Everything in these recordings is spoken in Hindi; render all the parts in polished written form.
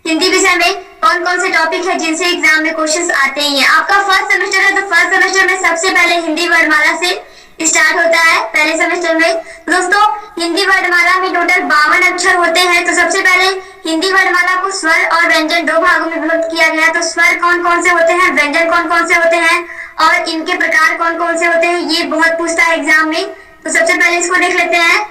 हिंदी विषय में कौन कौन से टॉपिक है जिनसे एग्जाम में क्वेश्चंस आते ही हैं। आपका फर्स्ट सेमेस्टर है तो फर्स्ट सेमेस्टर में सबसे पहले हिंदी वर्णमाला से स्टार्ट होता है। पहले सेमेस्टर में दोस्तों हिंदी वर्णमाला में टोटल 52 अक्षर होते हैं। तो सबसे पहले हिंदी वर्णमाला को स्वर और व्यंजन दो भागों में विभक्त किया गया। तो स्वर कौन कौन से होते हैं, व्यंजन कौन कौन से होते हैं और इनके प्रकार कौन कौन से होते हैं, ये बहुत पूछता है एग्जाम में। तो सबसे पहले इसको देख लेते हैं।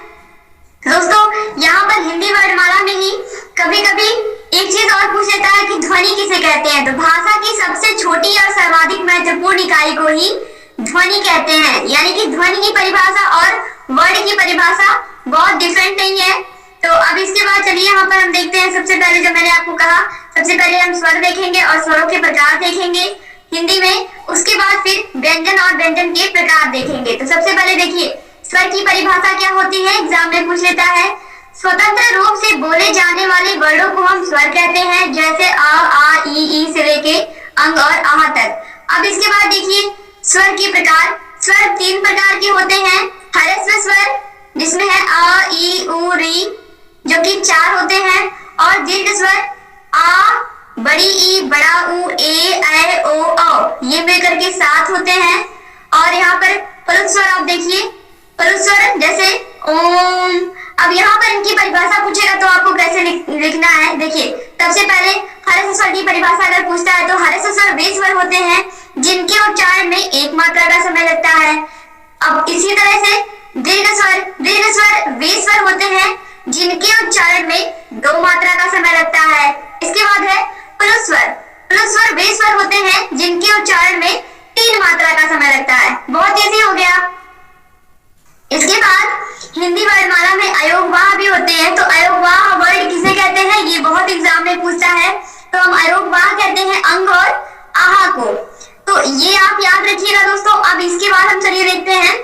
दोस्तों यहाँ पर हिंदी वर्णमाला में ही कभी कभी एक चीज और पूछ लेता है कि ध्वनि किसे कहते हैं। तो भाषा की सबसे छोटी और सर्वाधिक महत्वपूर्ण इकाई को ही ध्वनि कहते हैं। यानी कि ध्वनि की परिभाषा और वर्ड की परिभाषा बहुत डिफरेंट नहीं है। तो अब इसके बाद चलिए यहाँ पर हम देखते हैं। सबसे पहले जो मैंने आपको कहा, सबसे पहले हम स्वर देखेंगे और स्वरों के प्रकार देखेंगे हिंदी में। उसके बाद फिर व्यंजन और व्यंजन के प्रकार देखेंगे। तो सबसे पहले देखिए स्वर की परिभाषा क्या होती है, एग्जाम में पूछ लेता है। स्वतंत्र रूप से बोले जाने वाले वर्डों को हम स्वर कहते हैं, जैसे आ ई से लेके अंग और आह तक। अब इसके बाद देखिए स्वर के प्रकार। स्वर 3 प्रकार के होते हैं। ह्रस्व स्वर जिसमें है आ ई उ री जो कि 4 होते हैं, और दीर्घ स्वर आ, बड़ी ई, बड़ा ऊ, ए, ऐ, ओ, औ, ये मिलकर के 7 होते हैं। और यहाँ पर परुष स्वर आप देखिए, परुष स्वर जैसे ओम। अब यहाँ पर इनकी परिभाषा पूछेगा तो आपको कैसे लिखना है। देखिए सबसे पहले ह्रस्व स्वर की परिभाषा अगर पूछता है तो ह्रस्व स्वर वे स्वर होते हैं जिनके उच्चारण में एक मात्रा का समय लगता है। अब इसी तरह से दीर्घ स्वर वे स्वर होते हैं जिनके उच्चारण में 2 मात्रा का समय लगता है। इसके बाद है प्लुत स्वर वे स्वर होते हैं जिनके उच्चारण में 3 मात्रा का समय लगता है। बहुत इजी हो गया। इसके बाद हिंदी वर्णमाला में अयोगवाह भी होते हैं। तो अयोगवाह वर्ड किसे कहते हैं, ये बहुत एग्जाम में पूछता है। तो हम अयोगवाह कहते हैं अंग और आहा को। तो ये आप याद रखिएगा दोस्तों। अब इसके बाद हम चलिए देखते हैं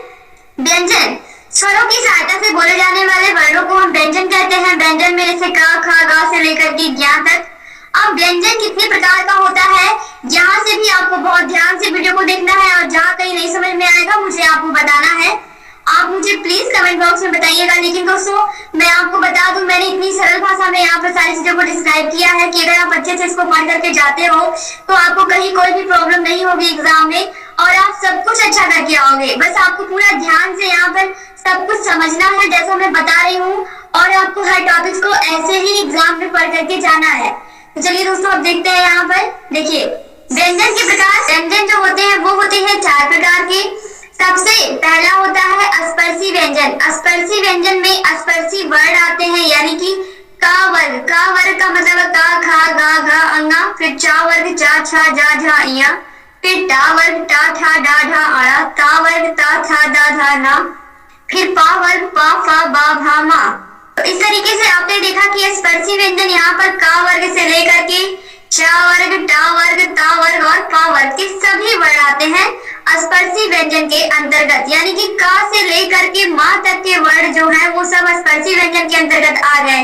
व्यंजन। स्वरों की सहायता से बोले जाने वाले वर्णों को हम व्यंजन कहते हैं। व्यंजन में जैसे क, ख, ग से लेकर के ज्ञ तक। अब व्यंजन कितने प्रकार का होता है, यहाँ से भी आपको बहुत ध्यान से वीडियो को देखना है, और जहाँ कहीं नहीं समझ में आएगा मुझे आपको बताना है। आप मुझे प्लीज कमेंट बॉक्स में बताइएगा। लेकिन दोस्तों मैं आपको बता दूं, मैंने इतनी सरल भाषा में यहाँ पर सारी चीजों को डिस्क्राइब किया है कि अगर आप अच्छे से इसको पढ़ करके जाते हो तो आपको कहीं कोई भी प्रॉब्लम नहीं होगी एग्जाम में, और आप सब कुछ अच्छा करके आओगे। बस आपको पूरा ध्यान से यहाँ पर सब कुछ समझना है जैसा मैं बता रही हूँ, और आपको हर टॉपिक्स को ऐसे ही एग्जाम में पढ़ करके जाना है। तो चलिए दोस्तों अब देखते हैं। यहाँ पर देखिए व्यंजन के प्रकार। व्यंजन जो होते हैं वो होते हैं 4 प्रकार के। सबसे पहला होता है अस्पर्शी व्यंजन। अस्पर्शी व्यंजन में अस्पर्शी वर्ड आते हैं, यानी कि का वर्ग का मतलब का, खा, गा, घा, अंगा। फिर चा वर्ग चा, छा, जा, झा, इया। फिर टा वर्ग टा, ठा, डा, ढा, आड़ा। ता वर्ग ता, था, दा, धा, ना। फिर पा वर्ग पा, फा, बा, भा, मा। तो इस तरीके से आपने देखा कि स्पर्शी व्यंजन यहाँ पर का वर्ग से लेकर के चा वर्ग, टा वर्ग, ता वर्ग और पा वर्ग के सभी वर्ड आते हैं स्पर्शी व्यंजन के अंतर्गत। यानी कि का से लेकर के मा तक के वर्ड जो है वो सब स्पर्शी व्यंजन के अंतर्गत आ गए।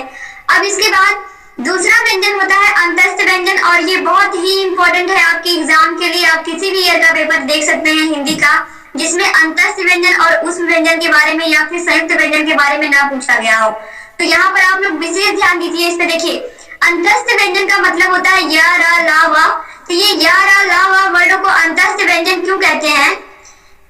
अब इसके बाद दूसरा व्यंजन होता है अंतस्थ व्यंजन, और ये बहुत ही इंपॉर्टेंट है आपके एग्जाम के लिए। आप किसी भी ईयर का पेपर देख सकते हैं हिंदी का जिसमें अंतस्थ व्यंजन और उष्म व्यंजन के बारे में या फिर संयुक्त व्यंजन के बारे में ना पूछा गया हो। तो यहाँ पर आप लोग विशेष ध्यान दीजिए इस पे। देखिए अंतस्थ व्यंजन का मतलब होता है या, रा, ला, वा। तो ये या, रा, ला, वा वर्डों को अंतस्थ व्यंजन क्यों कहते हैं?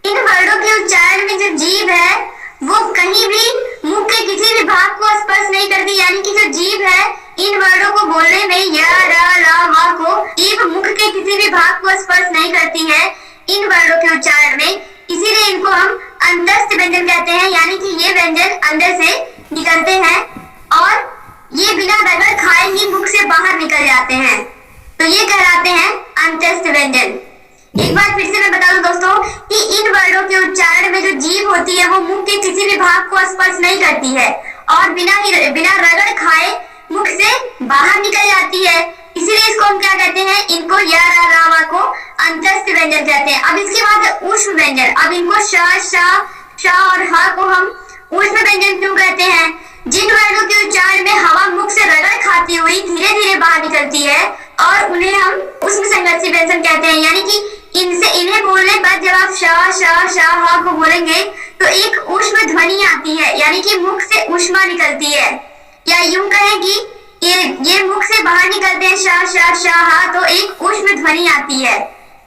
इन वर्डों के उच्चारण में जो जीभ है वो कहीं भी मुख के किसी भी भाग को स्पर्श नहीं करती। यानी कि जो जीभ है इन वर्डों को बोलने में या, रा, ला, वा को जीभ मुख के किसी भी भाग को स्पर्श नहीं करती है इन वर्डों के उच्चारण में। इसीलिए इनको हम अंतस्थ व्यंजन कहते हैं। यानी कि ये व्यंजन अंदर से निकलते हैं और ये बिना रगड़ खाए ही मुख से बाहर निकल जाते हैं। तो ये कहलाते हैं अंतस्थ व्यंजन। एक बार फिर से मैं बता दूं दोस्तों कि इन वर्डों के उच्चारण में जो जीभ होती है वो मुख के किसी भी भाग को स्पर्श नहीं करती है और बिना रगड़ खाए मुख से बाहर निकल जाती है। इसीलिए इसको हम क्या कहते हैं, इनको या, रा, ला, वा को अंतस्थ व्यंजन कहते हैं। अब इसके बाद ऊष्म व्यंजन। अब इनको श, श और ह को हम ऊष्म व्यंजन क्यों कहते हैं? जिन वर्णों के उच्चारण में हवा मुख से रगड़ खाती हुई धीरे धीरे बाहर निकलती है और उन्हें हम ऊष्म संघर्षी व्यंजन कहते हैं। यानी कि इन्हें बोलने पर जब आप श, ह को बोलेंगे तो एक ऊष्म ध्वनि आती है, यानी कि मुख से ऊष्मा निकलती है। या यूं कहें कि ये मुख से बाहर निकलते हैं शा शा शाह, तो एक ऊष्म ध्वनि आती है।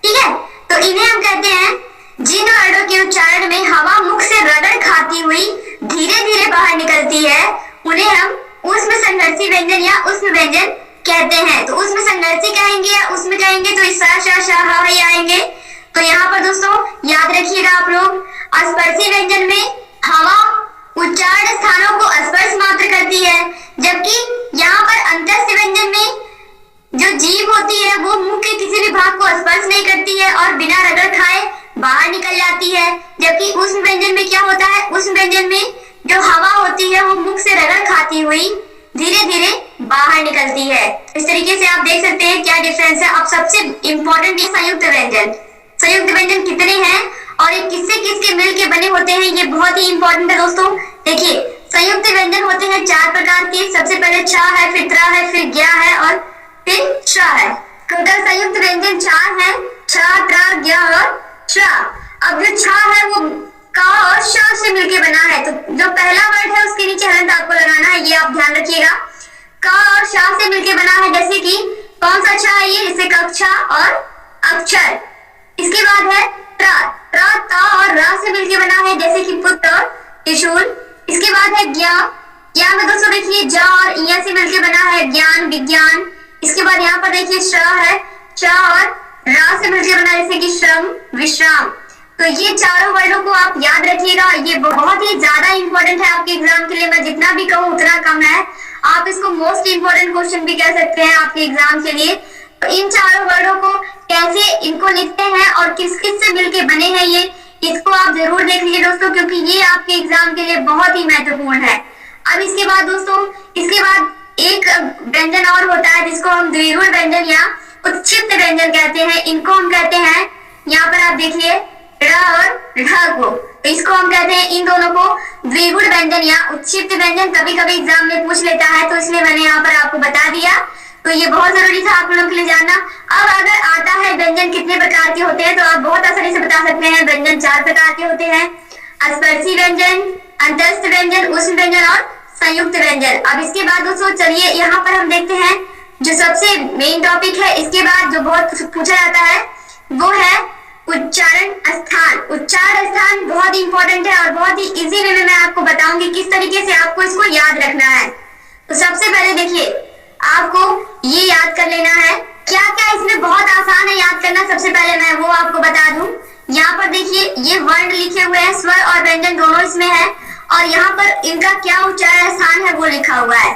ठीक है, तो इन्हें हम कहते हैं जिन वर्णों के उच्चारण में हवा मुख से रगड़ खाती हुई धीरे धीरे बाहर निकलती है, उन्हें हम ऊष्म संघर्षी व्यंजन या ऊष्म व्यंजन कहते हैं। तो ऊष्म संघर्षी कहेंगे या ऊष्म कहेंगे तो इस सा शा शा हा ही आएंगे। तो यहाँ पर दोस्तों याद रखिएगा आप लोग, स्पर्शी व्यंजन में हवा उच्चारण स्थानों को स्पर्श मात्र करती है, जबकि यहाँ पर अंतस्थ व्यंजन में जो जीभ होती है वो मुंह के किसी भी भाग को स्पर्श नहीं करती है और बिना रगड़ खाए बाहर निकल जाती है। जबकि ऊष्म व्यंजन में क्या होता है, ऊष्म व्यंजन में जो हवा होती है वो मुख से रगड़ खाती हुई धीरे धीरे बाहर निकलती है। इस तरीके से आप देख सकते हैं क्या डिफरेंस है। अब सबसे इम्पोर्टेंट ये संयुक्त व्यंजन, संयुक्त व्यंजन कितने हैं और ये किससे किसके मिल के बने होते हैं, ये बहुत ही इंपॉर्टेंट है दोस्तों। देखिए संयुक्त व्यंजन होते हैं 4 प्रकार के। सबसे पहले छ है, फिर त्र है, फिर ज्ञ है और फिर श है। टोटल संयुक्त व्यंजन 4 है, छ, त्र, ज्ञ और श। अब जो छ है वो का और श से मिलके बना है, तो जो पहला वर्ड है उसके नीचे हलंत आपको लगाना है, ये आप ध्यान रखिएगा। का और श से मिलके बना है, जैसे कि कौन सा छ है ये, जैसे कक्षा और अक्षर। इसके बाद है त्र, त्र ता और रा से मिलके बना है, जैसे कि पुत्र और त्रिशूल। इसके बाद है ज्ञ, ज्ञ में दोस्तों देखिए ज और इ से मिलके बना है, ज्ञान विज्ञान। इसके बाद यहाँ पर देखिए श है, च और रा से मिलके बना है, जैसे कि श्रम विश्राम। तो ये चारों वर्डों को आप याद रखिएगा, ये बहुत ही ज्यादा इंपॉर्टेंट है आपके एग्जाम के लिए। मैं जितना भी कहूँ उतना कम है, आप इसको मोस्ट इंपॉर्टेंट क्वेश्चन भी कह सकते हैं आपके एग्जाम के लिए। तो इन चारों वर्डों को कैसे इनको लिखते हैं और किस किस से मिलके बने हैं ये, इसको आप जरूर देख लीजिए दोस्तों, क्योंकि ये आपके एग्जाम के लिए बहुत ही महत्वपूर्ण है। अब इसके बाद दोस्तों, इसके बाद एक व्यंजन और होता है जिसको हम द्विगुण व्यंजन या उत्क्षिप्त व्यंजन कहते हैं। इनको हम कहते हैं, यहाँ पर आप देखिए र और ढ को, तो इसको हम कहते हैं इन दोनों को द्विगुण व्यंजन या उत्क्षिप्त व्यंजन। कभी कभी एग्जाम में पूछ लेता है, तो इसलिए मैंने यहाँ पर आपको बता दिया। तो ये बहुत जरूरी था आप लोगों के लिए जानना। अब अगर आता है व्यंजन कितने प्रकार के होते हैं, तो आप बहुत आसानी से बता सकते हैं। व्यंजन 4 प्रकार के होते हैं, स्पर्शी व्यंजन, अंतस्थ व्यंजन, ऊष्म व्यंजन और संयुक्त व्यंजन। अब इसके बाद दोस्तों चलिए यहाँ पर हम देखते हैं जो सबसे मेन टॉपिक है। इसके बाद जो बहुत पूछा जाता है वो है उच्चारण स्थान। उच्चारण स्थान बहुत इंपॉर्टेंट है और बहुत ही इजी वे में मैं आपको बताऊंगी किस तरीके से आपको इसको याद रखना है। तो सबसे पहले देखिए, आपको ये याद कर लेना है। क्या क्या इसमें बहुत आसान है याद करना, सबसे पहले मैं वो आपको बता दूं। यहाँ पर देखिए ये वर्ण लिखे हुए हैं, स्वर और व्यंजन दोनों इसमें है, और यहाँ पर इनका क्या उच्चारण स्थान है वो लिखा हुआ है।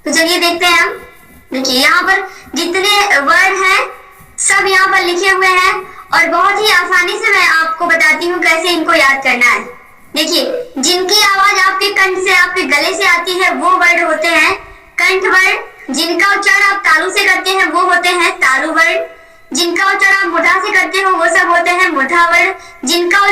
तो चलिए देखते हैं हम। देखिए यहाँ पर जितने वर्ड हैं सब यहाँ पर लिखे हुए हैं और बहुत ही आसानी से मैं आपको बताती हूँ कैसे इनको याद करना है। देखिए जिनकी आवाज आपके कंठ से, आपके गले से आती है वो वर्ड होते हैं कंठ वर्ण। जिनका उच्चारण आप तालु से करते हैं वो होते हैं तालु वर्ण। जिनका उच्चारण आप मुधा से करते हो वो सब होते हैं मुधा वर्ण। जिनके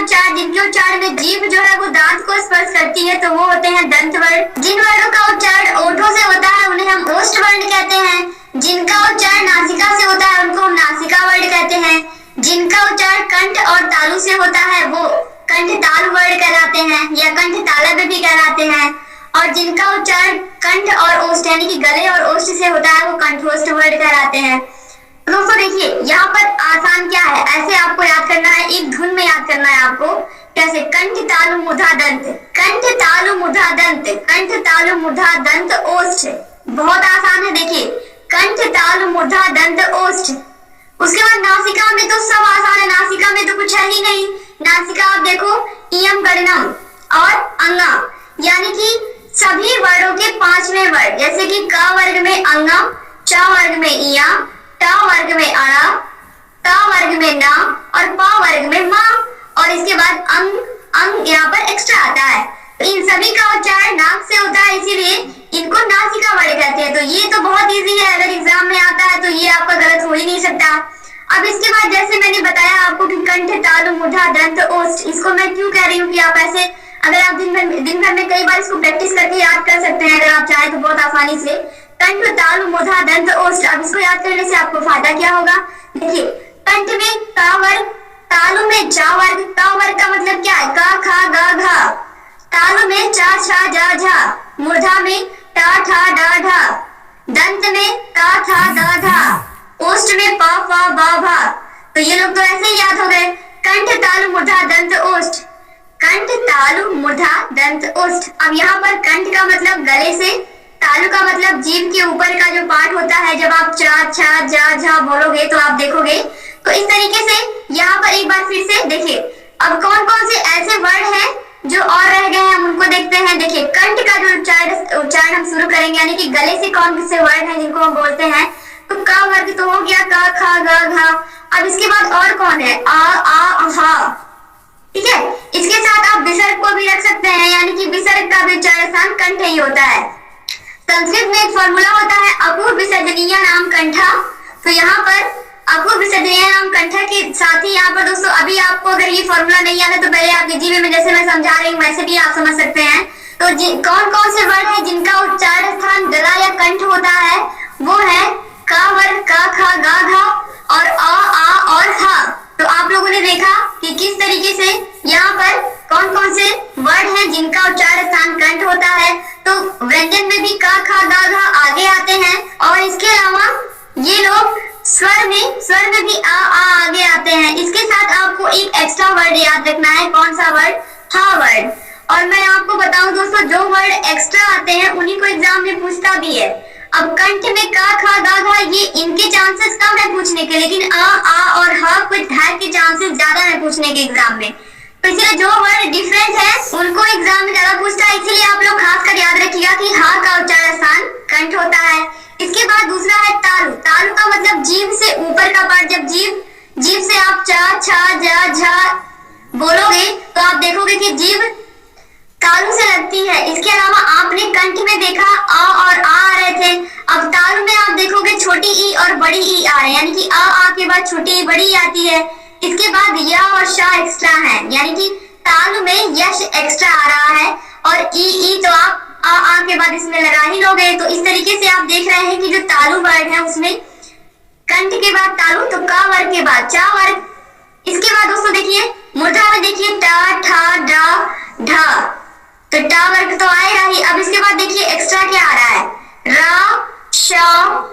उच्चारण में जीभ जो है वो दांत को स्पर्श करती है तो वो होते हैं दंत वर्ण। जिन वर्णों का उच्चारण ओठों से होता है उन्हें हम ओष्ठ वर्ण कहते हैं। जिनका उच्चारण नासिका से होता है उनको हम नासिका वर्ण कहते हैं। जिनका उच्चारण कंठ और तालु से होता है वो कंठ तालु वर्ण कहलाते हैं या कंठ तालव्य भी कहलाते हैं। और जिनका उच्चारण कंठ और ओष्ठ यानी कि गले और ओष्ठ से होता है वो कंठोष्ठ वर्ण कहलाते हैं। दोस्तों देखिए यहाँ पर आसान क्या है, ऐसे आपको याद करना है, एक धुन में याद करना है आपको। कैसे? कंठ तालु मुधा दंत, कंठ तालु मुधा दंत, कंठ तालु मुधा दंत ओष्ठ। बहुत आसान है। देखिए कंठ तालु मुधा दंत ओष्ठ। उसके बाद नासिका में तो सब आसान है, नासिका में तो कुछ है ही नहीं। नासिका आप देखो इयम गणनम और अंगा, यानी कि सभी वर्णों के 5वें वर्ग, जैसे कि क वर्ग में अंगम, च वर्ग में इया, ट वर्ग में अणा, ट वर्ग में न और प वर्ग में मा, और इसके बाद अंग यहाँ पर एक्स्ट्रा आता है। तो इन सभी का उच्चारण नाक से होता है, इसीलिए इनको नासिका वर्ण कहते हैं। तो ये तो बहुत इजी है, अगर एग्जाम में आता है तो ये आपका गलत हो ही नहीं सकता। अब इसके बाद जैसे मैंने बताया आपको कि कंठ तालु मुधा दंत ओष्ठ, इसको मैं क्यों कह रही हूँ कि आप ऐसे अगर आप दिन भर में कई बार इसको प्रैक्टिस करके याद कर सकते हैं अगर आप चाहें तो बहुत आसानी से। कंठ तालु मुधा दंत ओष्ठ, अब इसको याद करने से आपको फायदा क्या होगा? देखिए कंठ में क वर्ग, तालु में च वर्ग, क वर्ग का मतलब क्या है? क ख ग घ, तालु में च छ ज झ, मूर्धा में ट ठ ड ढ, दंत में का था दा धा, ओष्ठ में पा फा बा भा। तो ये लोग तो ऐसे ही याद हो गए। कंठ तालु मूर्धा दंत ओष्ठ, कंठ तालु मूर्धा दंत ओष्ठ। अब यहाँ पर कंठ का मतलब गले से, तालु का मतलब जीभ के ऊपर का जो पार्ट होता है। जब आप चा छा जा झा बोलोगे तो आप देखोगे। तो इस तरीके से यहाँ पर एक बार फिर से देखिए। अब कौन कौन से ऐसे वर्ड हैं जो और रह गए हैं, हम उनको देखते हैं। देखिए कंठ का जो उच्चारण हम शुरू करेंगे, यानी कि गले से कौन से वर्ड हैं जिनको हम बोलते हैं। तो का वर्ग तो हो गया, का खा गा घा। अब इसके बाद और कौन है, आ हा। ठीक है, इसके साथ आप विसर्ग को भी रख सकते हैं, यानी कि विसर्ग का भी उच्चारण स्थान कंठ ही होता है। संस्कृत में एक फॉर्मूला होता है अपूर्व विसर्जनीय नाम कंठा। तो यहाँ पर अपूर्व विसर्जनीय नाम कंठा के साथ ही यहाँ पर दोस्तों अभी आपको अगर ये फॉर्मूला नहीं आता तो पहले आपके जीवन में जैसे मैं समझा रही हूँ वैसे भी आप समझ सकते हैं। तो कौन कौन से वर्ड है जिनका उच्चारण स्थान गला या कंठ होता है, वो है का वर्ग, का खा गा घा और आ और हा। तो आप लोगों ने देखा कि किस तरीके से यहाँ पर कौन कौन से वर्ड हैं जिनका उच्चारण स्थान कंठ होता है। तो व्यंजन में भी का खा गा घा आगे आते हैं, और इसके अलावा ये लोग स्वर में भी आ आगे आते हैं। इसके साथ आपको एक एक्स्ट्रा वर्ड याद रखना है, कौन सा वर्ड, हा वर्ड। और मैं आपको बताऊं दोस्तों, जो वर्ड एक्स्ट्रा आते हैं उन्हीं को एग्जाम में पूछता भी है। अब कंठ में का खा गा घा ये इनके चांसेस कम है पूछने के, लेकिन आ और हा कुछ ढाई के चांसेस ज्यादा है पूछने के एग्जाम में। तो इसलिए जो वर्ड डिफरेंट है उनको एग्जाम में ज्यादा पूछता है, इसीलिए आप लोग खासकर याद रखिएगा कि हा का उच्चारण स्थान कंठ होता है। इसके बाद दूसरा है तालु। तालु का मतलब जीभ से ऊपर का पार्ट। जब जीभ से आप चा छा जा झा बोलोगे तो आप देखोगे कि जीभ तालु से लगती है। इसके अलावा आपने कंठ में देखा आ और आ रहे थे, अब तालु में आप देखोगे छोटी ई और बड़ी ई आ रहे हैं, यानी कि आ के बाद छोटी ई बड़ी आती है। इसके बाद या और शा एक्स्ट्रा है, यानी कि तालु में यश एक्स्ट्रा आ रहा है, और ई तो आप आ के बाद इसमें लगा ही लोगे। तो इस तरीके से आप देख रहे हैं कि जो तालु वर्ड है उसमें कंठ के बाद तालु, तो का वर्ग के बाद चा वर्ग। इसके बाद दोस्तों देखिए मूर्धा में देखिए टा ठा डा ढा, तो टा वर्ग तो आएगा ही। अब इसके बाद देखिए एक्स्ट्रा क्या आ रहा है, रा शा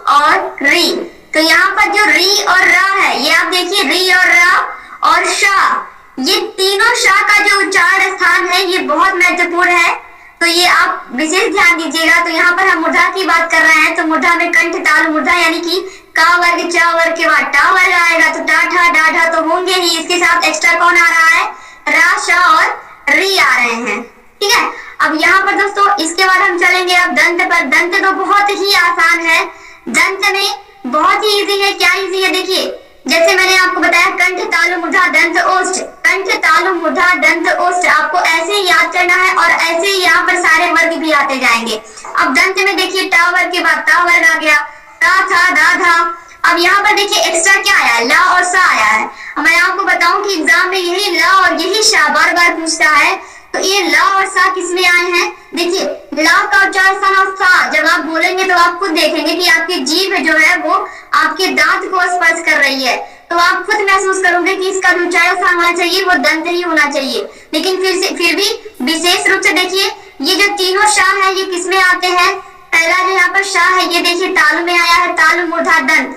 और री। तो यहाँ पर जो री और रा है, ये आप देखिए री और रा और शा, ये तीनों शा का जो उच्चारण स्थान है ये बहुत महत्वपूर्ण है। तो ये आप विशेष ध्यान दीजिएगा। तो यहाँ पर हम मूर्धा की बात कर रहे हैं, तो मूर्धा में कंठ तालु मूर्धा, यानी कि का वर्ग चा वर्ग के बाद टा वर्ग आएगा, तो टा ठा डा ढा तो होंगे ही। इसके साथ एक्स्ट्रा कौन आ रहा है, रा शा और री आ रहे हैं। ठीक है, अब यहाँ पर दोस्तों इसके बाद हम चलेंगे अब दंत पर। दंत तो बहुत ही आसान है, दंत में बहुत ही इजी है। क्या इजी है, देखिए जैसे मैंने आपको बताया कंठ तालु मूर्धा दंत ओष्ठ, कंठ तालु मूर्धा दंत ओष्ठ, आपको ऐसे ही याद करना है और ऐसे ही यहाँ पर सारे वर्ग भी आते जाएंगे। अब दंत में देखिए टा वर्ग के बाद ता वर्ग आ गया, ता था दा था। अब यहाँ पर देखिए एक्स्ट्रा क्या आया, ला और सा आया है। मैं आपको बताऊं कि एग्जाम में यही ला और यही शा बार बार पूछता है। तो ये ला और सा किसमें आए हैं, देखिए ला का उच्चारण स्थान और सा जब आप बोलेंगे तो आप खुद देखेंगे कि आपकी जीभ जो है वो आपके दांत को स्पर्श कर रही है। तो आप खुद महसूस करोगे कि इसका जो उच्चारण स्थान होना चाहिए वो दंत ही होना चाहिए। लेकिन फिर भी विशेष रूप से देखिए ये जो तीनों शा है ये किसमें आते हैं। पहला जो यहाँ पर शा है ये देखिए तालु में आया है, तालु मूर्धा दंत,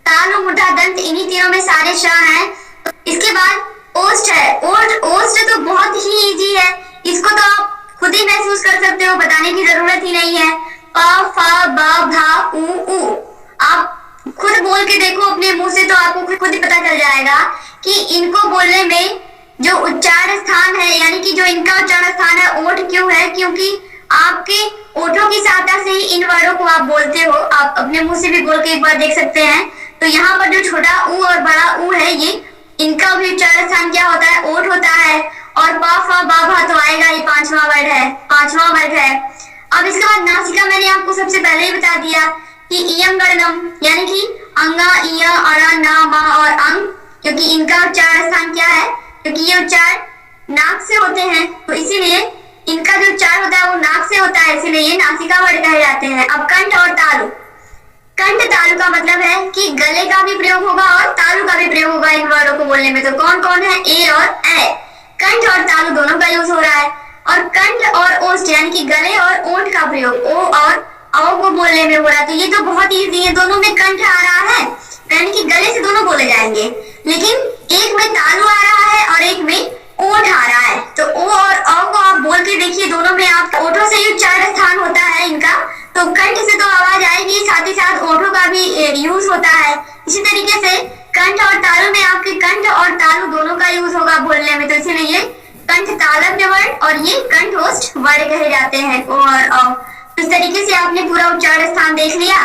तालु मूर्धा दंत, इन्हीं तीनों में सारे शा हैं। इसके बाद ओष्ठ है, ओष्ठ तो बहुत ही इजी है, इसको तो आप खुद ही महसूस कर सकते हो, बताने की जरूरत ही नहीं है। पा फा बा भा उ ऊ, आप खुद बोल के देखो अपने मुंह से तो आपको खुद ही पता चल जाएगा कि इनको बोलने में जो उच्चारण स्थान है, यानी कि जो इनका उच्चारण स्थान है ओठ क्यों है, क्योंकि आपके ओठों की सहायता से ही इन वर्डों को आप बोलते हो। आप अपने मुंह से भी बोल के एक बार देख सकते हैं। तो यहाँ पर जो छोटा ऊ और बड़ा ऊ है ये इनका भी उच्चारण स्थान क्या होता है, ओठ होता है। और पा फा बा भा तो आएगा, ये पांचवा वर्ग है। अब इसके बाद नासिका मैंने आपको सबसे पहले ही बता दिया कि इयं गणनम, यानी कि अंगा इया अड़ा ना मा और अंग, क्योंकि इनका उच्चारण स्थान क्या है, क्योंकि ये उच्चारण नाक से होते हैं तो इसीलिए इनका जो उच्चारण होता है वो नाक से होता है, इसीलिए ये नासिका वर्ग कहे जाते हैं। अब कंठ और तालु, कंठ तालु का मतलब है कि गले का भी प्रयोग होगा और तालु का भी प्रयोग होगा इन वर्डों को बोलने में। तो कौन कौन है, ए और ए, कंठ और तालु दोनों का यूज हो रहा है। और कंठ और ओष्ठ यानी कि गले और ओठ का प्रयोग, ओ और औ को बोलने में हो रहा है, तो ये तो बहुत इजी है, दोनों में कंठ आ रहा है, यानी कि गले से दोनों बोले जाएंगे। लेकिन एक में तालु आ रहा है और एक में ओठ आ रहा है, तो ओ और औ को आप बोल के देखिए, दोनों में आप ओठों से ही उच्चारण स्थान होता है इनका, तो कंठ से तो आवाज आएगी, साथ ही साथ ओठों का भी यूज होता है। इसी तरीके से कंठ और तालु में आपके कंठ और तालु दोनों का यूज होगा बोलने में, तो इसीलिए ये कंठ तालव्य वर्ण और ये कंठोष्ठ वर्ण कहे जाते हैं ओ और औ। इस तरीके से आपने पूरा उच्चारण स्थान देख लिया।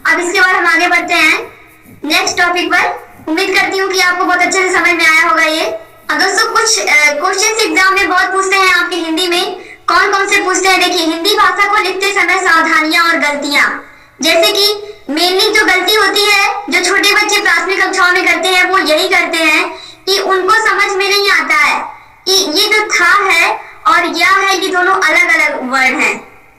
अब इसके बाद हम आगे बढ़ते हैं नेक्स्ट टॉपिक पर। उम्मीद करती हूँ कि आपको बहुत अच्छे से समझ में आया होगा ये। अब दोस्तों कुछ क्वेश्चंस एग्जाम में बहुत पूछते हैं आपके हिंदी में, कौन कौन से पूछते हैं देखिए। हिंदी भाषा को लिखते समय सावधानियां और गलतियां, जैसे कि मेनली जो गलती होती है जो छोटे बच्चे प्राथमिक कक्षाओं में करते हैं वो यही करते हैं कि उनको समझ में नहीं आता है कि ये जो था है और या है ये दोनों अलग अलग वर्ड हैं।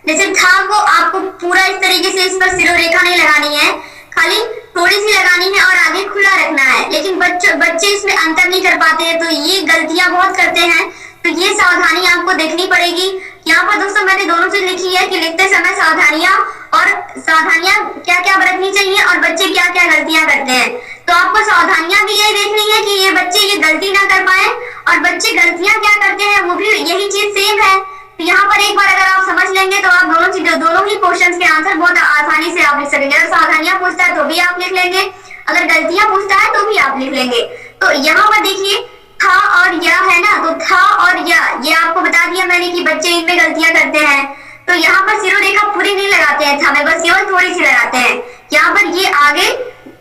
जैसे था को आपको पूरा इस तरीके से इस पर सिरोरेखा नहीं लगानी है, खाली थोड़ी सी लगानी है और आगे खुला रखना है, लेकिन बच्चे इसमें अंतर नहीं कर पाते हैं, तो ये गलतियां बहुत करते हैं। तो ये सावधानी आपको देखनी पड़ेगी। यहाँ पर दोस्तों मैंने दोनों चीज लिखी है कि लिखते समय सावधानियां क्या क्या बरतनी चाहिए और बच्चे क्या क्या गलतियां करते हैं। तो आपको सावधानियां भी यही देखनी है कि ये बच्चे ये गलती ना कर पाए, और बच्चे गलतियां क्या करते हैं वो भी यही चीज सेम है। तो यहाँ पर एक बार अगर आप समझ लेंगे तो आप दोनों ही क्वेश्चंस के आंसर बहुत आसानी से आप लिख सकेंगे। अगर सावधानियां पूछता है तो भी आप लिख लेंगे, अगर गलतियां पूछता है तो भी आप लिख लेंगे। तो यहाँ पर देखिए था और या है ना, तो था और या ये आपको बता दिया मैंने कि बच्चे इनमें गलतियां करते हैं। तो यहाँ पर सिरोरेखा पूरी नहीं लगाते हैं था में, बस केवल थोड़ी सी लगाते हैं। यहाँ पर ये आगे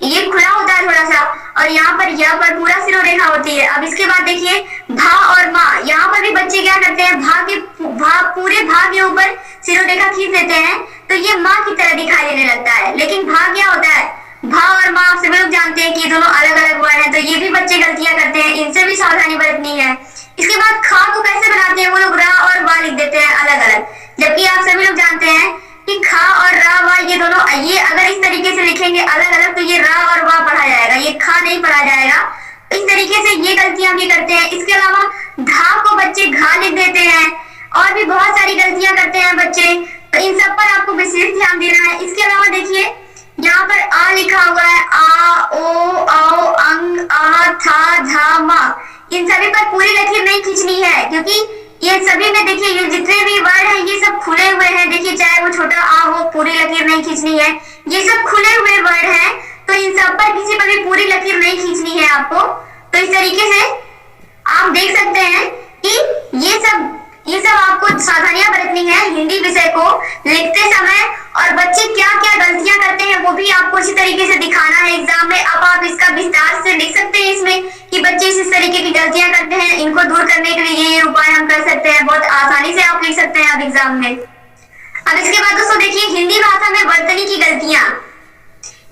ये खुला होता है थोड़ा सा, और यहाँ पर या पर पूरा सिरोरेखा होती है। अब इसके बाद देखिए भा और माँ, यहाँ पर भी बच्चे क्या करते हैं पूरे भा के ऊपर सिरोरेखा खींच देते हैं, तो ये माँ की तरह दिखाई देने लगता है। लेकिन भा क्या होता है, भा और माँ आप सभी लोग जानते हैं कि दोनों अलग अलग वर्ड हैं, तो ये भी बच्चे गलतियां करते हैं, इनसे भी सावधानी बरतनी है। इसके बाद खा को कैसे बनाते हैं, वो लोग रा और वा लिख देते हैं अलग अलग, जबकि आप सभी लोग जानते हैं कि खा और रा वा ये दोनों, ये अगर इस तरीके से लिखेंगे अलग अलग तो ये रा और वा पढ़ा जाएगा, ये खा नहीं पढ़ा जाएगा। इस तरीके से ये गलतियां भी करते हैं। इसके अलावा घा को बच्चे घा लिख देते हैं, और भी बहुत सारी गलतियां करते हैं बच्चे, तो इन सब पर आपको विशेष ध्यान देना है। इसके अलावा देखिए यहाँ पर आ लिखा हुआ है, आ ओ औ अंग आ था धा मा, इन सभी पर पूरी लकीर नहीं खींचनी है, क्योंकि ये सभी में देखिए ये जितने भी वर्ड हैं ये सब खुले हुए हैं। देखिए चाहे वो छोटा आ हो, पूरी लकीर नहीं खींचनी है, ये सब खुले हुए वर्ड हैं, तो इन सब पर किसी पर भी पूरी लकीर नहीं खींचनी है आपको। तो इस तरीके से आप देख सकते हैं कि ये सब आपको सावधानियां बरतनी है हिंदी विषय को लिखते समय, और बच्चे क्या क्या गलतियां करते हैं वो भी आपको इसी तरीके से दिखाना है एग्जाम में। अब आप इसका विस्तार से लिख सकते हैं इसमें कि बच्चे इस तरीके की गलतियां करते हैं, इनको दूर करने के लिए ये उपाय हम कर सकते हैं, बहुत आसानी से आप लिख सकते हैं अब एग्जाम में। अब इसके बाद दोस्तों देखिए हिंदी भाषा में वर्तनी की गलतियां,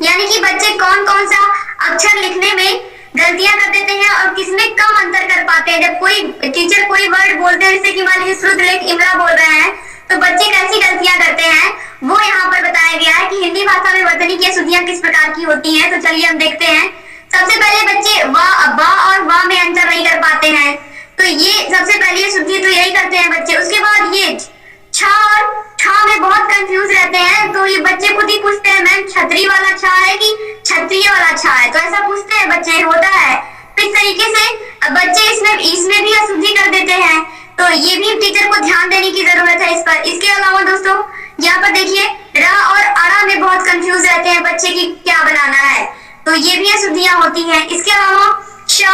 यानी कि बच्चे कौन कौन सा अक्षर लिखने में गलतियां कर देते हैं और किसमें कम अंतर कर पाते हैं। जब कोई टीचर कोई वर्ड बोलते हैं, जैसे कि मान लीजिए शुद्ध लेख इमरा बोल रहे हैं, तो बच्चे कैसी गलतियां करते हैं वो यहाँ पर बताया गया है कि हिंदी भाषा में वर्तनी की अशुद्धियां किस प्रकार की होती हैं। तो चलिए हम देखते हैं। सबसे पहले बच्चे बा और वा में अंतर नहीं कर पाते हैं, तो ये सबसे पहली अशुद्धि तो यही करते हैं बच्चे। उसके बाद ये छा और छा में बहुत कंफ्यूज रहते हैं, तो ये बच्चे खुद ही पूछते हैं मैम छतरी वाला छा है कि क्षत्रिय वाला छा है, तो ऐसा पूछते हैं बच्चे, होता है। तो इस तरीके से बच्चे इसमें भी अशुद्धि कर देते हैं, तो ये भी टीचर को ध्यान देने की जरूरत है इस पर। इसके अलावा दोस्तों यहाँ पर देखिए रा और अड़ा में बहुत कंफ्यूज रहते हैं बच्चे की क्या बनाना है, तो ये भी अशुद्धियां होती हैं। इसके अलावा शा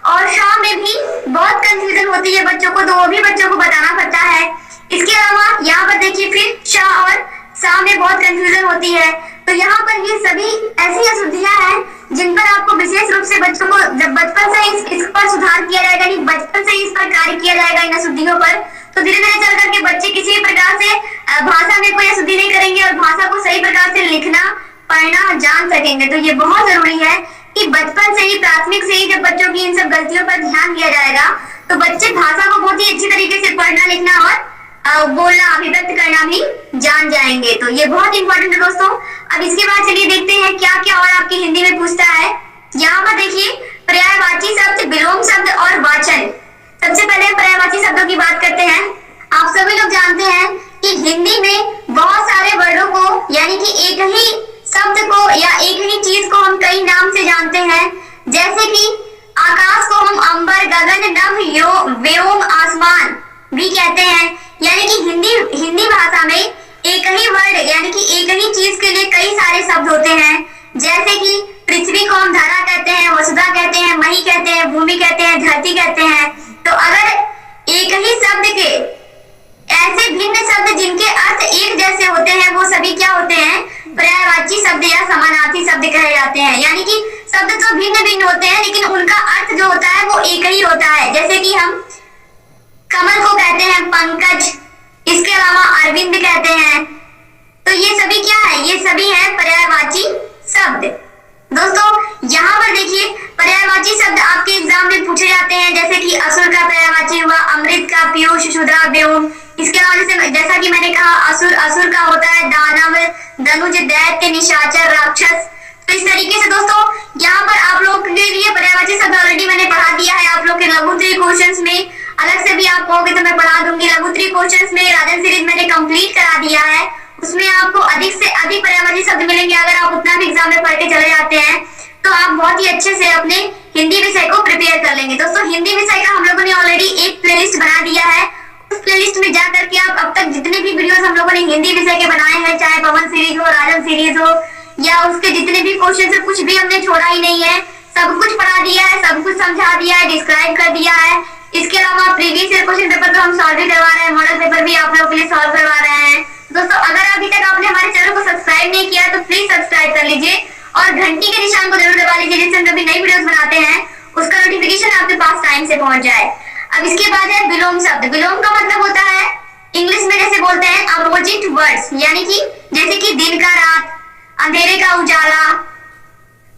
और शा में भी बहुत कंफ्यूजन होती है बच्चों को, तो वो भी बच्चों को बताना पड़ता है। इसके अलावा यहाँ पर देखिए फिर शा और सा में बहुत कंफ्यूजन होती है, तो यहाँ पर ये सभी ऐसी अशुद्धियां हैं जिन पर आपको विशेष रूप से बच्चों को जब बचपन से इस पर सुधार किया जाएगा, नहीं बचपन से इस पर कार्य किया जाएगा इन अशुद्धियों पर, तो धीरे धीरे चल करके बच्चे किसी भी प्रकार से भाषा में कोई अशुद्धि नहीं करेंगे और भाषा को सही प्रकार से लिखना पढ़ना जान सकेंगे। तो ये बहुत जरूरी है कि बचपन से ही प्राथमिक से ही जब बच्चों की इन सब गलतियों पर ध्यान दिया जाएगा तो बच्चे भाषा को बहुत ही अच्छी तरीके से पढ़ना लिखना और बोलना अभिव्यक्त करना भी जान जाएंगे। तो ये बहुत इंपॉर्टेंट है दोस्तों। अब इसके बाद चलिए देखते हैं क्या क्या और आपकी हिंदी में पूछता है। यहाँ पर देखिए पर्यायवाची शब्द, विलोम शब्द और वाचन। सबसे पहले पर्यायवाची शब्दों की बात करते हैं। आप सभी लोग जानते हैं कि हिंदी में बहुत सारे वर्डों को कहते हैं, यानी कि हिंदी भाषा में एक ही वर्ड यानी कि एक ही चीज के लिए कई सारे शब्द होते हैं। जैसे कि पृथ्वी को हम धरा कहते हैं, वसुधा कहते हैं, मही कहते हैं, भूमि कहते हैं, धरती कहते हैं। तो अगर एक ही शब्द के ऐसे भिन्न शब्द जिनके अर्थ एक जैसे होते हैं वो सभी क्या होते हैं, पर्यायवाची शब्द या समानार्थी शब्द कहे जाते हैं। यानी कि शब्द तो भिन्न भिन्न होते हैं लेकिन उनका अर्थ जो होता है वो एक ही होता है। जैसे कि हम कमल को कहते हैं पंकज, इसके अलावा अरविंद कहते हैं। तो ये सभी क्या है, ये सभी है पर्यायवाची शब्द। दोस्तों यहाँ पर देखिए पर्यायवाची शब्द आपके एग्जाम में पूछे जाते हैं, जैसे कि असुर का पर्यायवाची हुआ अमृत का पीयूष, क्षुद्रा, व्योम। इसके अलावा जैसा कि मैंने कहा असुर का होता है दानव, धनुज, दैत्य, निशाचर, राक्षस। तो इस तरीके से दोस्तों यहाँ पर आप लोग के लिए पर्यायवाची शब्द ऑलरेडी मैंने पढ़ा दिया है। आप लोग के लघु त्रि क्वेश्चंस में अलग से भी आप कहोगे तो मैं पढ़ा दूंगी। लघु त्रि क्वेश्चंस में राजन सीरीज मैंने कंप्लीट करा दिया है, उसमें आपको अधिक से अधिक पर्यायवाची शब्द मिलेंगे। अगर आप उतना भी एग्जाम में पढ़ के चले जाते हैं तो आप बहुत ही अच्छे से अपने हिंदी विषय को प्रिपेयर कर लेंगे। दोस्तों हिंदी विषय का हम लोगों ने ऑलरेडी एक प्लेलिस्ट बना दिया है, उस प्लेलिस्ट में जा करके आप अब तक जितने भी वीडियोस हम लोगों ने हिंदी विषय के बनाए हैं, चाहे पवन सीरीज हो, राजन सीरीज हो या उसके जितने भी क्वेश्चन है, कुछ भी हमने छोड़ा ही नहीं है। सब कुछ पढ़ा दिया है, सब कुछ समझा दिया है, डिस्क्राइब कर दिया है। इसके अलावा प्रीवियस ईयर क्वेश्चन पेपर तो हम सॉल्व भी करवा रहे हैं, मॉडल पेपर भी आप लोगों के लिए सॉल्व करवा रहे हैं। दोस्तों अगर अभी तक आपने हमारे चैनल को सब्सक्राइब नहीं किया तो प्लीज सब्सक्राइब कर लीजिए और घंटी के निशान को जरूर दबा लीजिए, जिससे हम कभी नई वीडियोस बनाते हैं उसका नोटिफिकेशन आपके पास टाइम से पहुंच जाए। अब इसके बाद है विलोम शब्द। विलोम का मतलब होता है इंग्लिश में जैसे बोलते हैं अपोजिट वर्ड्स, यानी कि जैसे कि दिन का रात, अंधेरे का उजाला।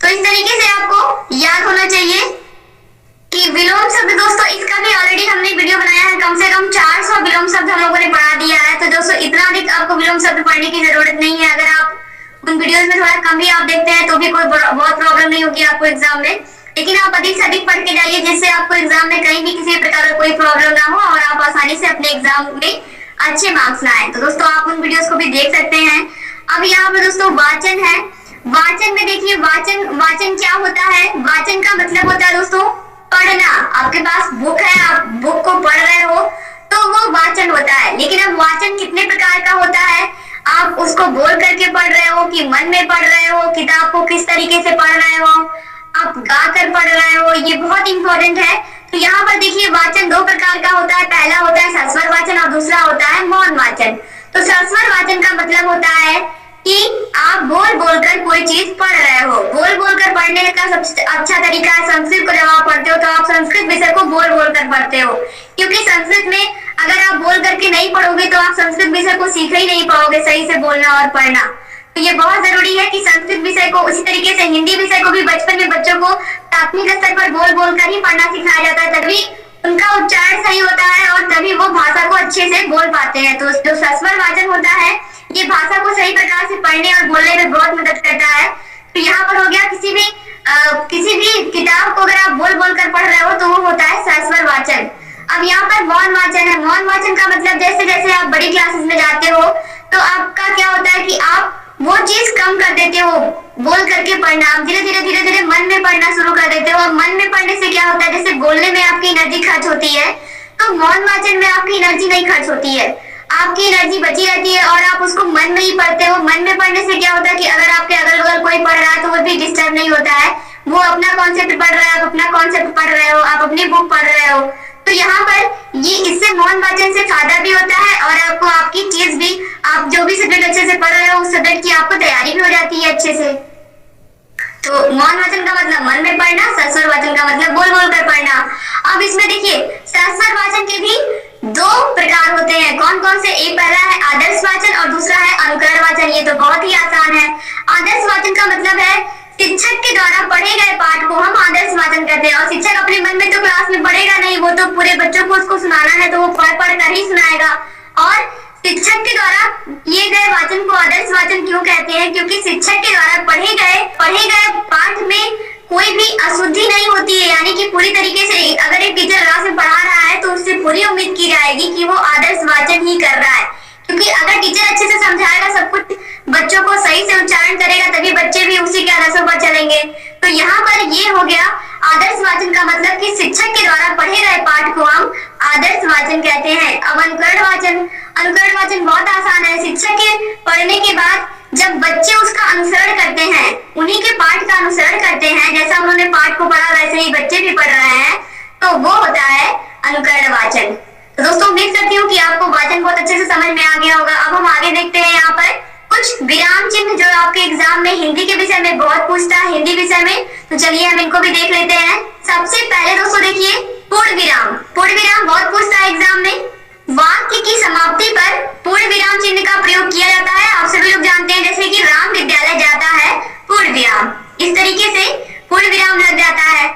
तो इस तरीके से आपको याद होना चाहिए कि विलोम शब्द। दोस्तों इसका भी ऑलरेडी हमने वीडियो बनाया है, कम से कम 400 विलोम शब्द हम लोगों ने पढ़ा दिया है। तो दोस्तों इतना अधिक आपको विलोम शब्द पढ़ने की जरूरत नहीं है। अगर आप उन वीडियोस में थोड़ा कम भी आप देखते हैं तो भी कोई बहुत प्रॉब्लम नहीं होगी आपको एग्जाम में, लेकिन आप अधिक से अधिक पढ़ के जाइए जिससे आपको एग्जाम में कहीं भी किसी प्रकार का कोई प्रॉब्लम ना हो और आप आसानी से अपने एग्जाम में अच्छे मार्क्स लाएं। तो दोस्तों आप उन वीडियोस को भी देख सकते हैं। अब यहाँ पे दोस्तों वाचन है। वाचन में देखिए वाचन क्या होता है, वाचन का मतलब होता है दोस्तों पढ़ना। आपके पास बुक है, आप बुक को पढ़ रहे हो तो वो वाचन होता है। लेकिन अब वाचन कितने प्रकार का होता है, आप उसको बोल करके पढ़ रहे हो कि मन में पढ़ रहे हो, किताब को किस तरीके से पढ़ रहे हो, आप गा कर पढ़ रहे हो, ये बहुत इंपॉर्टेंट है। तो यहाँ पर देखिए वाचन दो प्रकार का होता है, पहला होता है सस्वर वाचन और दूसरा होता है मौन वाचन। तो सस्वर वाचन का मतलब होता है कि आप बोल बोल कर कोई चीज पढ़ रहे हो। बोल बोल कर पढ़ने का सबसे अच्छा तरीका है, संस्कृत को जब आप पढ़ते हो तो आप संस्कृत विषय को बोल बोल कर पढ़ते हो, क्योंकि संस्कृत में अगर आप बोल करके नहीं पढ़ोगे तो आप संस्कृत विषय को सीख ही नहीं पाओगे सही से बोलना और पढ़ना। तो ये बहुत जरूरी है कि संस्कृत विषय को उसी तरीके से हिंदी विषय को भी बचपन में बच्चों को प्राथमिक स्तर पर बोल बोल कर ही पढ़ना सिखाया जाता है, तभी उनका उच्चारण सही होता है और तभी वो भाषा को अच्छे से बोल पाते हैं। तो जो सस्वर वाचन होता है ये भाषा को सही प्रकार से पढ़ने और बोलने में बहुत मदद करता है। तो यहाँ पर हो गया किसी भी किताब को अगर आप बोल बोल कर पढ़ रहे हो तो वो होता है सस्वर वाचन। अब यहाँ पर मौन वाचन है। मौन वाचन का मतलब जैसे जैसे आप बड़ी क्लासेस में जाते हो तो आपका क्या होता है कि आप वो चीज कम कर देते हो बोल करके पढ़ना, आप धीरे धीरे मन में पढ़ना शुरू कर देते हो। और मन में पढ़ने से क्या होता है, जैसे बोलने में आपकी एनर्जी खर्च होती है तो मौन वाचन में आपकी एनर्जी नहीं खर्च होती है, आपकी एनर्जी बची रहती है और आप उसको मन में ही पढ़ते हो। मन में पढ़ने से क्या होता है कि अगर आपके अगल बगल कोई पढ़ रहा है तो वो भी डिस्टर्ब नहीं होता है, वो अपना कॉन्सेप्ट पढ़ रहा है, आप अपना कॉन्सेप्ट पढ़ रहे हो, आप अपनी बुक पढ़ रहे हो। तो यहाँ पर ये इससे मौन वाचन से फायदा भी होता है और आपको आपकी चीज भी, आप जो भी सब्जेक्ट अच्छे से पढ़ रहे हो उस सब्जेक्ट की आपको तैयारी भी हो जाती है अच्छे से। तो मौन वाचन का मतलब मन में पढ़ना, सस्वर वाचन का मतलब बोल बोल कर पढ़ना। अब इसमें देखिए सस्वर वाचन के भी दो प्रकार होते हैं। कौन कौन से, एक पहला है आदर्श वाचन और दूसरा है अनुकरण वाचन। ये तो बहुत ही आसान है। आदर्श वाचन का मतलब है शिक्षक के द्वारा पढ़े गए पाठ को हम आदर्श वाचन कहते हैं। और शिक्षक अपने मन में तो क्लास में पढ़ेगा नहीं, वो तो पूरे बच्चों को उसको सुनाना है तो वो पढ़ पढ़ कर ही सुनाएगा। और शिक्षक के द्वारा किए गए वाचन को आदर्श वाचन क्यों कहते हैं, क्योंकि शिक्षक के द्वारा पढ़े गए पाठ में कोई भी अशुद्धि नहीं होती है। यानी कि पूरी तरीके से अगर एक टीचर क्लास में पढ़ा रहा है तो उससे पूरी उम्मीद की जाएगी कि वो आदर्श वाचन ही कर रहा है, क्योंकि अगर टीचर अच्छे से समझाएगा, सब कुछ बच्चों को सही से उच्चारण करेगा, तभी बच्चे भी उसी के आदर्शों पर चलेंगे। तो यहाँ पर ये हो गया आदर्श वाचन का मतलब कि शिक्षक के द्वारा पढ़े गए पाठ को हम आदर्श वाचन कहते हैं। अब अनुकरण वाचन बहुत आसान है। शिक्षक के पढ़ने के बाद जब बच्चे उसका अनुसरण करते हैं, उन्हीं के पाठ का अनुसरण करते हैं, जैसा उन्होंने पाठ को पढ़ा वैसे ही बच्चे भी पढ़ रहे हैं, तो वो होता है अनुकरण वाचन। तो दोस्तों उम्मीद करती हूँ कि आपको वाचन बहुत अच्छे से समझ में आ गया होगा। अब हम आगे देखते हैं यहाँ पर कुछ विराम चिन्ह जो आपके एग्जाम में हिंदी के विषय में बहुत पूछता है, हिंदी विषय में। तो चलिए हम इनको भी देख लेते हैं। सबसे पहले दोस्तों देखिए पूर्ण विराम। पूर्ण विराम बहुत पूछता है एग्जाम में। वाक्य की समाप्ति पर पूर्ण विराम चिन्ह का प्रयोग किया जाता है। आप सभी लोग जानते हैं, जैसे कि राम विद्यालय जाता है, पूर्ण विराम। इस तरीके से पूर्ण विराम लग जाता है।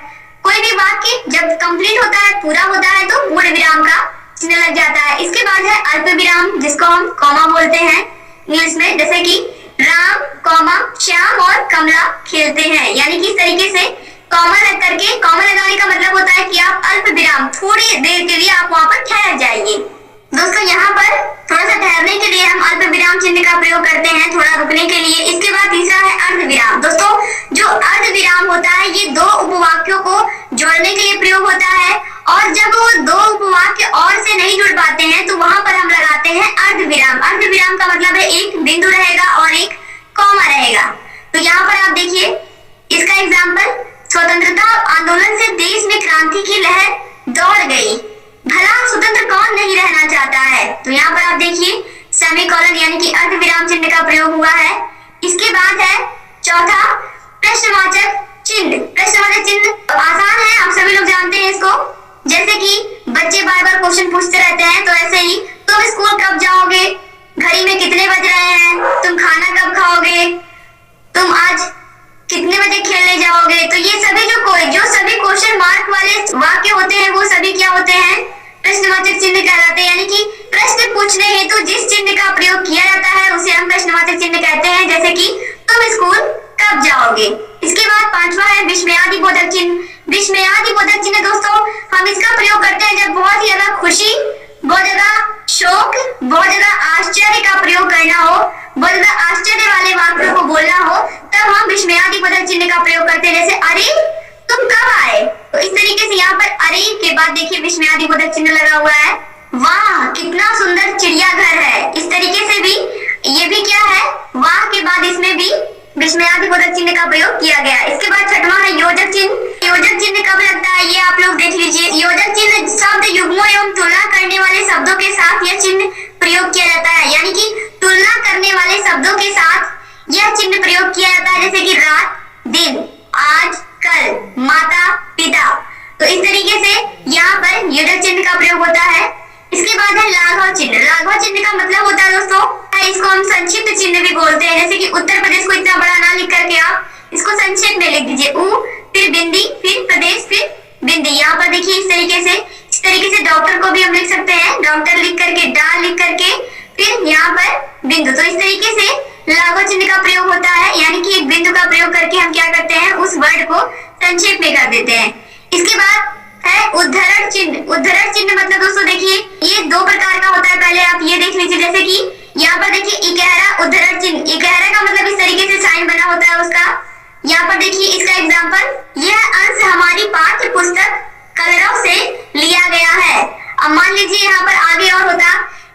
कोई भी वाक्य जब कंप्लीट होता है, पूरा होता है, तो पूर्ण विराम का चिन्ह लग जाता है। इसके बाद है अल्प विराम, जिसको हम कॉमा बोलते हैं इंग्लिश में, जैसे कि राम कॉमा श्याम और कमला खेलते हैं। यानी कि इस तरीके से कॉमा लग करके, कॉमा लगाने का मतलब होता है कि आप अल्प विराम थोड़ी देर के लिए आप वहां पर ठहर जाइए। दोस्तों यहाँ पर थोड़ा सा ठहरने के लिए हम अल्प विराम चिन्ह का प्रयोग करते हैं, थोड़ा रुकने के लिए। इसके बाद तीसरा है अर्ध विराम। दोस्तों जो अर्ध विराम होता है, ये दो उपवाक्यों को जोड़ने के लिए प्रयोग होता है, और जब वो दो उपवाक्य और से नहीं जुड़ पाते हैं तो वहां पर हम लगाते हैं अर्ध विराम। अर्ध विराम का मतलब है एक बिंदु रहेगा और एक कॉमा रहेगा। तो यहाँ पर आप देखिए इसका एग्जाम्पल, स्वतंत्रता आंदोलन से देश में क्रांति की लहर दौड़ गई, भला स्वतंत्र कौन नहीं रहना चाहता है। तो यहाँ पर आप देखिए सेमीकोलन यानी कि अर्ध विराम चिन्ह का प्रयोग हुआ है। इसके बाद है चौथा प्रश्नवाचक चिन्ह। प्रश्नवाचक चिन्ह आसान है, आप सभी लोग जानते हैं इसको। जैसे कि बच्चे बार बार क्वेश्चन पूछते रहते हैं, तो ऐसे ही तुम स्कूल कब जाओगे, घड़ी में कितने बज रहे हैं, तुम खाना कब खाओगे, तुम आज कितने बजे खेलने जाओगे। तो ये सभी जो सभी क्वेश्चन मार्क वाले वाक्य होते हैं, वो सभी क्या होते हैं, प्रश्नवाचक चिन्ह कहलाते हैं। यानी कि प्रश्न पूछने हेतु जिस चिन्ह का प्रयोग किया जाता है उसे हम प्रश्नवाचक चिन्ह कहते हैं। जैसे कि तुम स्कूल कब जाओगे। इसके बाद पांचवा है विस्मयादिबोधक चिन्ह। विस्मयादिबोधक चिन्ह दोस्तों हम इसका प्रयोग करते हैं जब बहुत ही ज्यादा खुशी, बहुत ज्यादा शोक, बहुत ज्यादा आश्चर्य का प्रयोग करना हो, बहुत ज्यादा आश्चर्य वाले वाक्यों को बोलना हो, तब हम विस्मयादिबोधक चिन्ह का प्रयोग करते हैं। जैसे अरे तुम कब आए। तो इस तरीके से यहाँ पर अरे के बाद देखिए विस्मयादिबोधक चिन्ह लगा हुआ है। वाह कितना सुंदर चिड़ियाघर है। इस तरीके से भी ये भी क्या है, वाह के बाद इसमें भी विस्मयादिबोधक चिन्ह का प्रयोग किया गया। इसके बाद छठवां है योजक चिन्ह। योजक चिन्ह कब लगता है ये आप लोग देख लीजिए। योजक चिन्ह शब्द युग्मों एवं तुलना करने वाले शब्दों के साथ यह चिन्ह प्रयोग किया जाता है। यानी कि तुलना करने वाले शब्दों के साथ यह चिन्ह प्रयोग किया जाता है। जैसे कि रात, दिन, आज, कल, माता, पिता। तो इस तरीके से यहाँ पर योजक चिन्ह का प्रयोग होता है। इसके बाद है लाघव चिन्ह। लाघव चिन्ह का मतलब होता है दोस्तों, इसको हम संक्षिप्त चिन्ह भी बोलते हैं। जैसे कि उत्तर प्रदेश को इतना बड़ा ना लिख करके आप इसको संक्षेप में लिख दीजिए, उ फिर बिंदी फिर प्रदेश फिर बिंदी। यहाँ पर देखिए इस तरीके से डॉक्टर को भी हम लिख सकते हैं, डॉक्टर लिख करके, डा लिख करके, फिर यहाँ पर बिंदु। तो इस तरीके से लाघव चिन्ह का प्रयोग होता है। यानी कि एक बिंदु का प्रयोग करके हम क्या करते हैं, उस वर्ड को संक्षेप में कर देते हैं। इसके बाद है उद्धरण चिन्ह। उद्धरण चिन्ह मतलब दोस्तों देखिए ये दो प्रकार का होता है, पहले आप ये देख लीजिए। जैसे कि यहाँ पर देखिए इकहरा उद्धरण चिन्ह। इकहरा का मतलब इस तरीके से साइन बना होता है उसका। यहाँ पर देखिए इसका एग्जाम्पल, यह अंश हमारी पाठ्य पुस्तक कलरव से लिया गया है। अब मान लीजिए यहाँ पर आगे और होता,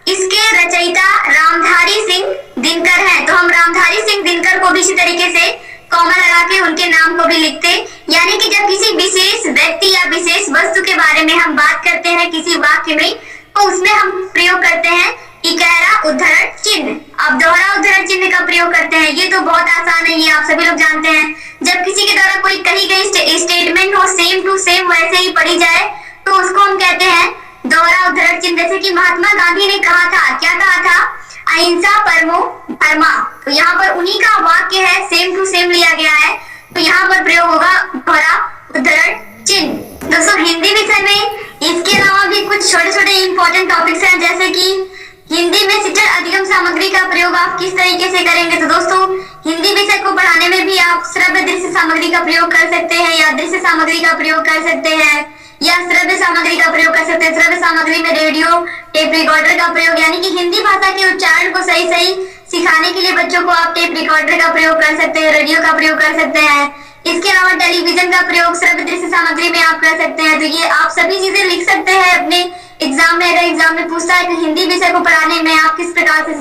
इसके रचयिता रामधारी सिंह दिनकर हैं, तो हम रामधारी सिंह दिनकर को भी इसी तरीके से कॉमा लगा के उनके नाम को भी लिखते। यानी कि जब किसी विशेष व्यक्ति या विशेष वस्तु के बारे में हम बात करते हैं किसी वाक्य में, तो उसमें हम प्रयोग करते हैं इकहरा उद्धरण चिन्ह। अब दोहरा उद्धरण चिन्ह का प्रयोग करते हैं। ये तो बहुत आसान है, ये आप सभी लोग जानते हैं। जब किसी के द्वारा कोई कही गई स्टेटमेंट हो सेम टू सेम वैसे ही पढ़ी जाए, तो उसको हम कहते हैं दोहरा उद्धरण चिन्ह। जैसे कि महात्मा गांधी ने कहा था, क्या कहा था, अहिंसा परमो धर्मा। तो यहाँ पर उन्हीं का वाक्य है, सेम टू सेम लिया गया है, तो यहाँ पर प्रयोग होगा दोहरा उद्धरण चिन्ह। दोस्तों हिंदी विषय में इसके अलावा भी कुछ छोटे छोटे इंपॉर्टेंट टॉपिक्स हैं। जैसे कि हिंदी में शिक्षण अधिगम सामग्री का प्रयोग आप किस तरीके से करेंगे। तो दोस्तों हिंदी विषय को पढ़ाने में भी आप श्रव्य दृश्य सामग्री का प्रयोग कर सकते हैं, या दृश्य सामग्री का प्रयोग कर सकते हैं, या श्रव्य सामग्री का प्रयोग कर सकते हैं। श्रव्य सामग्री में रेडियो, टेप रिकॉर्डर का प्रयोग, यानी कि हिंदी भाषा के उच्चारण को सही सही सिखाने के लिए बच्चों को आप टेप रिकॉर्डर का प्रयोग कर सकते हैं, रेडियो का प्रयोग कर सकते हैं। इसके अलावा टेलीविजन का प्रयोग श्रव्य दृश्य सामग्री में आप कर सकते हैं। तो ये आप सभी चीजें लिख सकते हैं अपने एग्जाम में। अगर एग्जाम में पूछता है कि हिंदी विषय को पढ़ाने में आप किस प्रकार से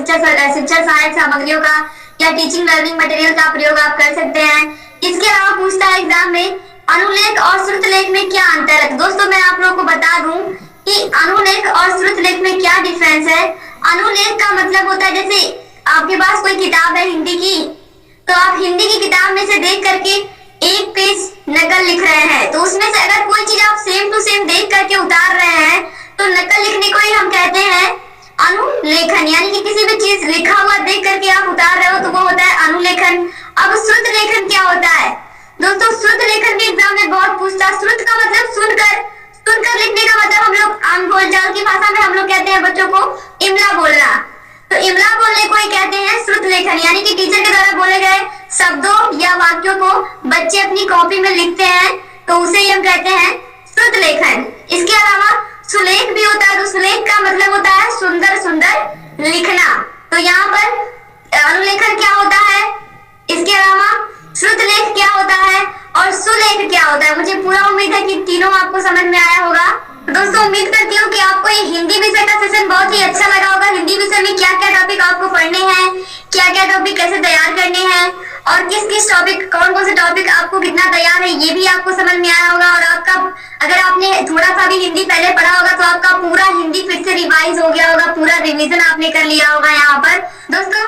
शिक्षा सहायक सामग्रियों का या टीचिंग लर्निंग मटेरियल का प्रयोग आप कर सकते हैं। इसके अलावा पूछता है एग्जाम में अनुलेख और श्रुतलेख में क्या अंतर है। दोस्तों मैं आप लोगों को बता दूं कि अनुलेख और श्रुतलेख में क्या डिफरेंस है। अनुलेख का मतलब होता है जैसे आपके पास कोई किताब है हिंदी की, तो आप हिंदी की किताब में से देख करके एक पेज नकल लिख रहे हैं, तो उसमें से अगर कोई चीज आप सेम टू सेम देख करके उतार रहे हैं तो नकल लिखने को ही हम कहते हैं अनुलेखन। यानी कि किसी भी चीज लिखा हुआ देख करके आप उतार रहे हो तो वो होता है अनुलेखन। अब श्रुत लेखन क्या होता है दोस्तों? श्रुत लेखन भी एग्जाम में बहुत पूछता है। श्रुत का मतलब सुनकर लिखने का मतलब हम लोग आम बोलचाल की भाषा में हम लोग कहते हैं बच्चों को इमला बोलना। तो इमला बोलने को ही कहते हैं श्रुत लेखन। यानी कि टीचर के द्वारा बोले गए शब्दों या वाक्यों को बच्चे अपनी कॉपी में लिखते हैं, तो उसे ही हम कहते हैं श्रुत लेखन। इसके अलावा सुलेख भी होता है। तो सुलेख का मतलब होता है सुंदर सुंदर लिखना। तो यहाँ पर अनुलेखन क्या होता है, इसके अलावा श्रुतलेख क्या होता है और सुलेख क्या होता है। मुझे पूरा उम्मीद है कि तीनों आपको समझ में आया होगा। दोस्तों उम्मीद करती हूँ कि आपको ये हिंदी विषय का सेशन बहुत ही अच्छा लगा होगा। हिंदी विषय में क्या क्या टॉपिक आपको पढ़ने हैं, क्या क्या टॉपिक कैसे तैयार करने हैं और किस किस टॉपिक कौन कौन से टॉपिक आपको कितना तैयार है ये भी आपको समझ में आया होगा। और आपका अगर आपने थोड़ा सा भी हिंदी पहले पढ़ा होगा तो आपका पूरा हिंदी फिर से रिवाइज हो गया होगा, पूरा रिवीजन आपने कर लिया होगा यहाँ पर। दोस्तों